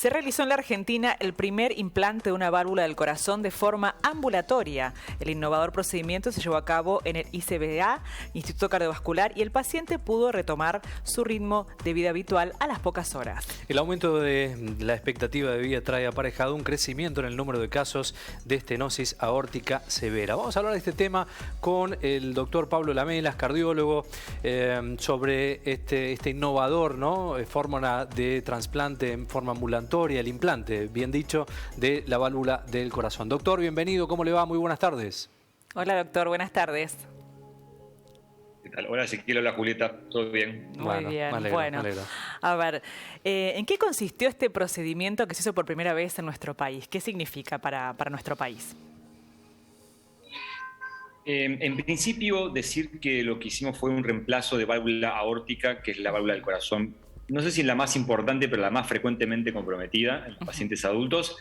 Se realizó en la Argentina el primer implante de una válvula del corazón de forma ambulatoria. El innovador procedimiento se llevó a cabo en el ICBA, Instituto Cardiovascular, y el paciente pudo retomar su ritmo de vida habitual a las pocas horas. El aumento de la expectativa de vida trae aparejado un crecimiento en el número de casos de estenosis aórtica severa. Vamos a hablar de este tema con el doctor Pablo Lamelas, cardiólogo, sobre este innovador, ¿no?, fórmula de trasplante en forma ambulatoria, el implante, bien dicho, de la válvula del corazón. Doctor, bienvenido, ¿cómo le va? Muy buenas tardes. Hola, doctor, buenas tardes. ¿Qué tal? Hola, Ezequiel, hola, Julieta, ¿todo bien? Muy bien, me alegro, bueno. me alegro. A ver, ¿en qué consistió este procedimiento que se hizo por primera vez en nuestro país? ¿Qué significa para nuestro país? En principio, decir que lo que hicimos fue un reemplazo de válvula aórtica, que es la válvula del corazón, no sé si es la más importante, pero la más frecuentemente comprometida en los pacientes adultos,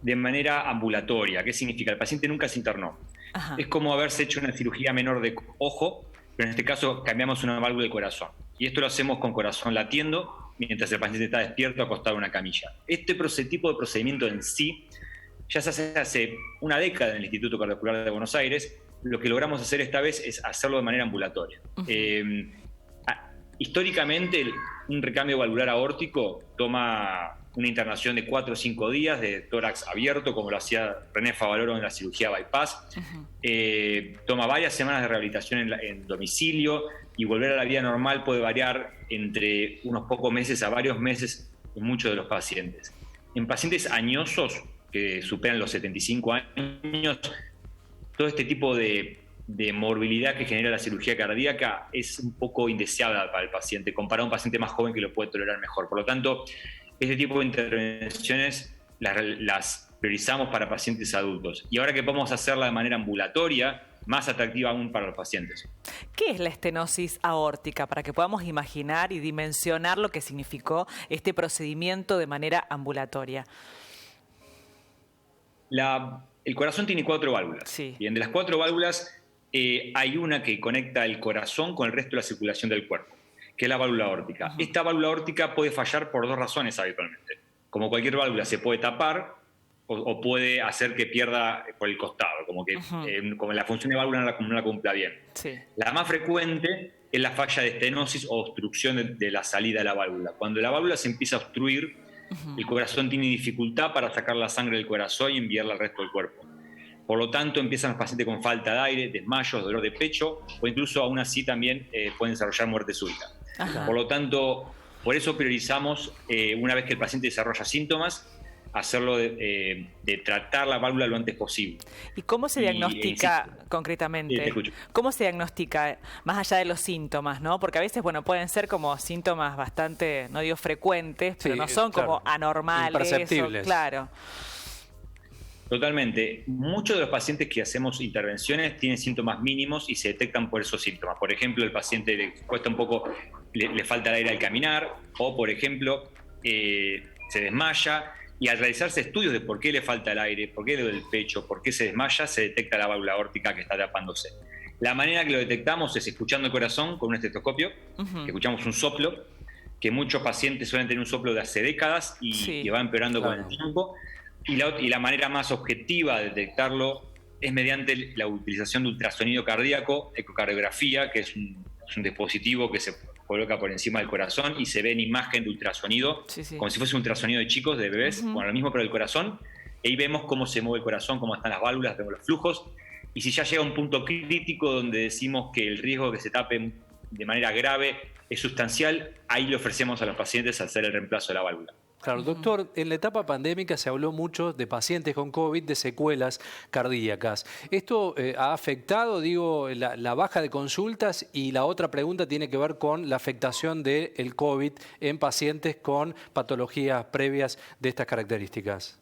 de manera ambulatoria. ¿Qué significa? El paciente nunca se internó. Ajá. Es como haberse hecho una cirugía menor de ojo, pero en este caso cambiamos una válvula del corazón. Y esto lo hacemos con corazón latiendo, mientras el paciente está despierto acostado en una camilla. Este tipo de procedimiento en sí ya se hace una década en el Instituto Cardiovascular de Buenos Aires. Lo que logramos hacer esta vez es hacerlo de manera ambulatoria. Históricamente, un recambio valvular aórtico toma una internación de 4 o 5 días de tórax abierto, como lo hacía René Favaloro en la cirugía bypass. Toma varias semanas de rehabilitación en domicilio, y volver a la vida normal puede variar entre unos pocos meses a varios meses en muchos de los pacientes. En pacientes añosos, que superan los 75 años, todo este tipo de morbilidad que genera la cirugía cardíaca es un poco indeseable para el paciente, comparado a un paciente más joven que lo puede tolerar mejor. Por lo tanto, este tipo de intervenciones las priorizamos para pacientes adultos. Y ahora que podemos hacerla de manera ambulatoria, más atractiva aún para los pacientes. ¿Qué es la estenosis aórtica? Para que podamos imaginar y dimensionar lo que significó este procedimiento de manera ambulatoria. El corazón tiene 4 válvulas. Sí. Bien, de las 4 válvulas, hay una que conecta el corazón con el resto de la circulación del cuerpo, que es la válvula aórtica. Ajá. Esta válvula aórtica puede fallar por 2 razones habitualmente. Como cualquier válvula, se puede tapar o puede hacer que pierda por el costado, como que como la función de válvula no la cumpla bien. Sí. La más frecuente es la falla de estenosis o obstrucción de la salida de la válvula. Cuando la válvula se empieza a obstruir, el corazón tiene dificultad para sacar la sangre del corazón y enviarla al resto del cuerpo. Por lo tanto, empiezan los pacientes con falta de aire, desmayos, dolor de pecho, o incluso aún así también pueden desarrollar muerte súbita. Ajá. Por lo tanto, por eso priorizamos, una vez que el paciente desarrolla síntomas, hacerlo de tratar la válvula lo antes posible. ¿Y cómo se diagnostica concretamente? Te escucho. ¿Cómo se diagnostica más allá de los síntomas, no? Porque a veces, bueno, pueden ser como síntomas bastante, no digo frecuentes, pero no son como anormales. Imperceptibles. Claro. Totalmente. Muchos de los pacientes que hacemos intervenciones tienen síntomas mínimos y se detectan por esos síntomas. Por ejemplo, el paciente le cuesta un poco, le falta el aire al caminar, o por ejemplo, se desmaya, y al realizarse estudios de por qué le falta el aire, por qué le duele el pecho, por qué se desmaya, se detecta la válvula aórtica que está tapándose. La manera que lo detectamos es escuchando el corazón con un estetoscopio, que escuchamos un soplo, que muchos pacientes suelen tener un soplo de hace décadas y que va empeorando con el tiempo. Y la manera más objetiva de detectarlo es mediante la utilización de ultrasonido cardíaco, ecocardiografía, que es un dispositivo que se coloca por encima del corazón y se ve en imagen de ultrasonido, como si fuese un ultrasonido de chicos, de bebés, bueno, lo mismo pero del corazón. Y ahí vemos cómo se mueve el corazón, cómo están las válvulas, vemos los flujos. Y si ya llega a un punto crítico donde decimos que el riesgo de que se tape de manera grave es sustancial, ahí le ofrecemos a los pacientes hacer el reemplazo de la válvula. Claro, doctor, en la etapa pandémica se habló mucho de pacientes con COVID, de secuelas cardíacas. ¿Esto ha afectado, la baja de consultas? Y la otra pregunta tiene que ver con la afectación del COVID en pacientes con patologías previas de estas características.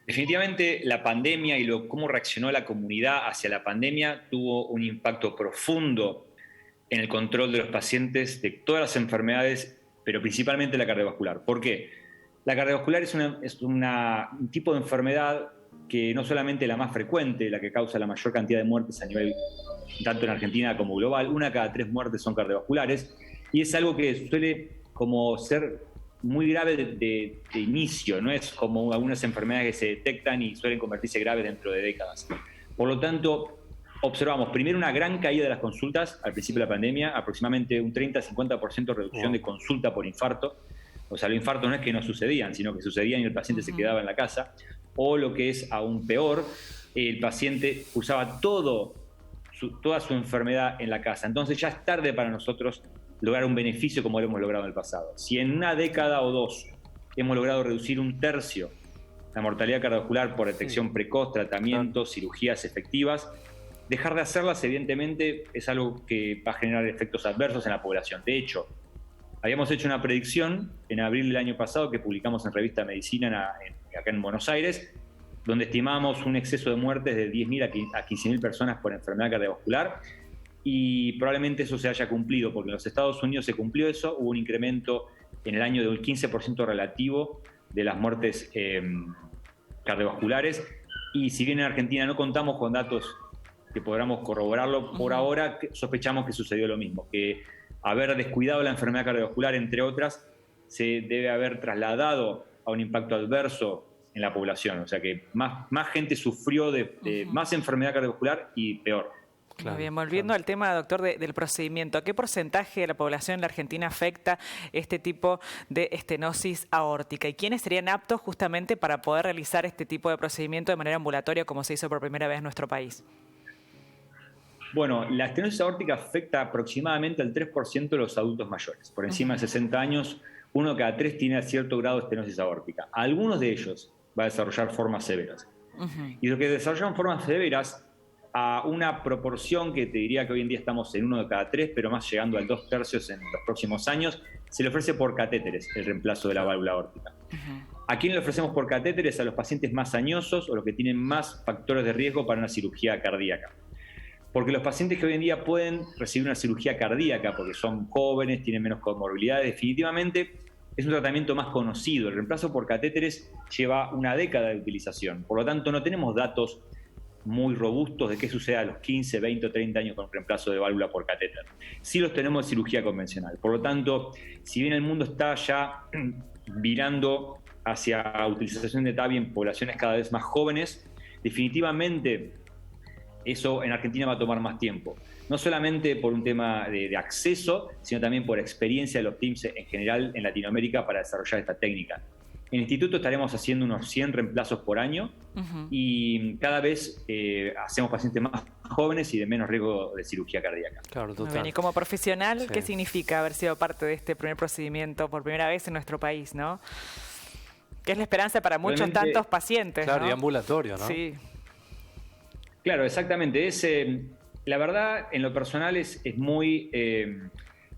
Definitivamente la pandemia y cómo reaccionó la comunidad hacia la pandemia tuvo un impacto profundo en el control de los pacientes de todas las enfermedades, pero principalmente la cardiovascular. ¿Por qué? La cardiovascular es un tipo de enfermedad que no solamente es la más frecuente, la que causa la mayor cantidad de muertes a nivel tanto en Argentina como global, 1 cada 3 muertes son cardiovasculares, y es algo que suele como ser muy grave de inicio, no es como algunas enfermedades que se detectan y suelen convertirse graves dentro de décadas. Por lo tanto, observamos primero una gran caída de las consultas al principio de la pandemia, aproximadamente un 30-50% de reducción de consulta por infarto. O sea, los infartos no es que no sucedían, sino que sucedían y el paciente se quedaba en la casa. O lo que es aún peor, el paciente usaba toda su enfermedad en la casa. Entonces ya es tarde para nosotros lograr un beneficio como lo hemos logrado en el pasado. Si en una década o dos hemos logrado reducir un tercio la mortalidad cardiovascular por detección precoz, tratamientos, cirugías efectivas, dejar de hacerlas evidentemente es algo que va a generar efectos adversos en la población. De hecho, habíamos hecho una predicción en abril del año pasado que publicamos en Revista Medicina acá en Buenos Aires, donde estimábamos un exceso de muertes de 10.000 a 15.000 personas por enfermedad cardiovascular, y probablemente eso se haya cumplido, porque en los Estados Unidos se cumplió eso, hubo un incremento en el año del 15% relativo de las muertes cardiovasculares, y si bien en Argentina no contamos con datos que podamos corroborarlo, por ahora sospechamos que sucedió lo mismo, que haber descuidado la enfermedad cardiovascular, entre otras, se debe haber trasladado a un impacto adverso en la población, o sea que más gente sufrió de más enfermedad cardiovascular y peor. Claro, muy bien, volviendo al tema, doctor, del procedimiento, ¿a qué porcentaje de la población en la Argentina afecta este tipo de estenosis aórtica? ¿Y quiénes serían aptos justamente para poder realizar este tipo de procedimiento de manera ambulatoria como se hizo por primera vez en nuestro país? Bueno, la estenosis aórtica afecta aproximadamente al 3% de los adultos mayores. Por encima de 60 años, 1 de cada 3 tiene cierto grado de estenosis aórtica. Algunos de ellos va a desarrollar formas severas. Y los que desarrollan formas severas, a una proporción que te diría que hoy en día estamos en 1 de cada 3, pero más llegando al 2/3 en los próximos años, se le ofrece por catéteres el reemplazo de la válvula aórtica. ¿A quién le ofrecemos por catéteres? A los pacientes más añosos o los que tienen más factores de riesgo para una cirugía cardíaca. Porque los pacientes que hoy en día pueden recibir una cirugía cardíaca porque son jóvenes, tienen menos comorbilidades, definitivamente es un tratamiento más conocido. El reemplazo por catéteres lleva una década de utilización. Por lo tanto, no tenemos datos muy robustos de qué sucede a los 15, 20 o 30 años con el reemplazo de válvula por catéter. Sí los tenemos en cirugía convencional. Por lo tanto, si bien el mundo está ya virando hacia utilización de TAVI en poblaciones cada vez más jóvenes, definitivamente eso en Argentina va a tomar más tiempo. No solamente por un tema de acceso, sino también por experiencia de los teams en general en Latinoamérica para desarrollar esta técnica. En el instituto estaremos haciendo unos 100 reemplazos por año y cada vez hacemos pacientes más jóvenes y de menos riesgo de cirugía cardíaca. Claro, total. Muy bien. Y como profesional, ¿qué significa haber sido parte de este primer procedimiento por primera vez en nuestro país, ¿no? Que es la esperanza para muchos tantos pacientes, claro, ¿no? y ambulatorio, ¿no? Sí. Claro, exactamente. La verdad, en lo personal es muy...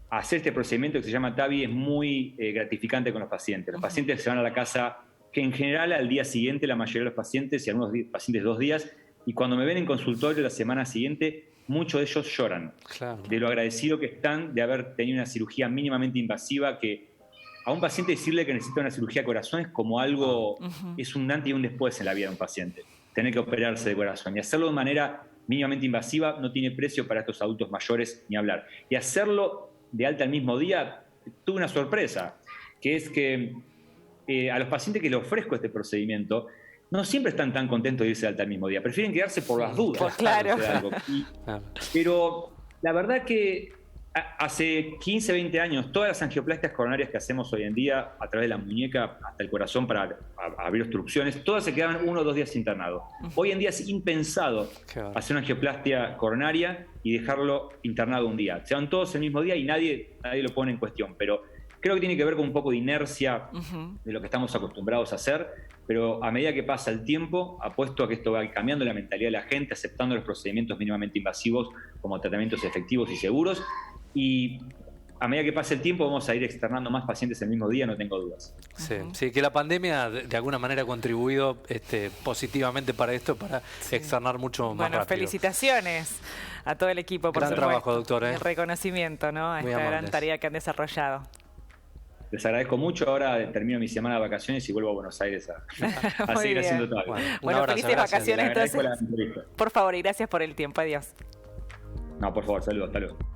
hacer este procedimiento que se llama TAVI es muy gratificante con los pacientes. Los pacientes se van a la casa, que en general al día siguiente, la mayoría de los pacientes, y algunos pacientes 2 días, y cuando me ven en consultorio la semana siguiente, muchos de ellos lloran de lo agradecido que están de haber tenido una cirugía mínimamente invasiva, que a un paciente decirle que necesita una cirugía de corazón es como algo, es un antes y un después en la vida de un paciente, tener que operarse de corazón. Y hacerlo de manera mínimamente invasiva no tiene precio para estos adultos mayores ni hablar. Y hacerlo de alta el mismo día, tuve una sorpresa, que es que a los pacientes que les ofrezco este procedimiento, no siempre están tan contentos de irse de alta el mismo día, prefieren quedarse por las dudas. Pues claro. Pero la verdad que hace 15, 20 años, todas las angioplastias coronarias que hacemos hoy en día, a través de la muñeca hasta el corazón para abrir obstrucciones, todas se quedaban 1 o 2 días internados. Hoy en día es impensado hacer una angioplastia coronaria y dejarlo internado un día. Se van todos el mismo día y nadie lo pone en cuestión, pero creo que tiene que ver con un poco de inercia de lo que estamos acostumbrados a hacer, pero a medida que pasa el tiempo, apuesto a que esto va cambiando la mentalidad de la gente, aceptando los procedimientos mínimamente invasivos como tratamientos efectivos y seguros, y a medida que pase el tiempo vamos a ir externando más pacientes el mismo día, no tengo dudas. Sí, que la pandemia de alguna manera ha contribuido positivamente para esto, para externar mucho más rápido. Felicitaciones a todo el equipo por gran trabajo, doctor. El reconocimiento, ¿no? A esta gran tarea que han desarrollado. Les agradezco mucho. Ahora termino mi semana de vacaciones y vuelvo a Buenos Aires a seguir haciendo todo. Bueno, felices vacaciones entonces. Por favor, y gracias por el tiempo. Adiós. No, por favor, saludos. Hasta luego.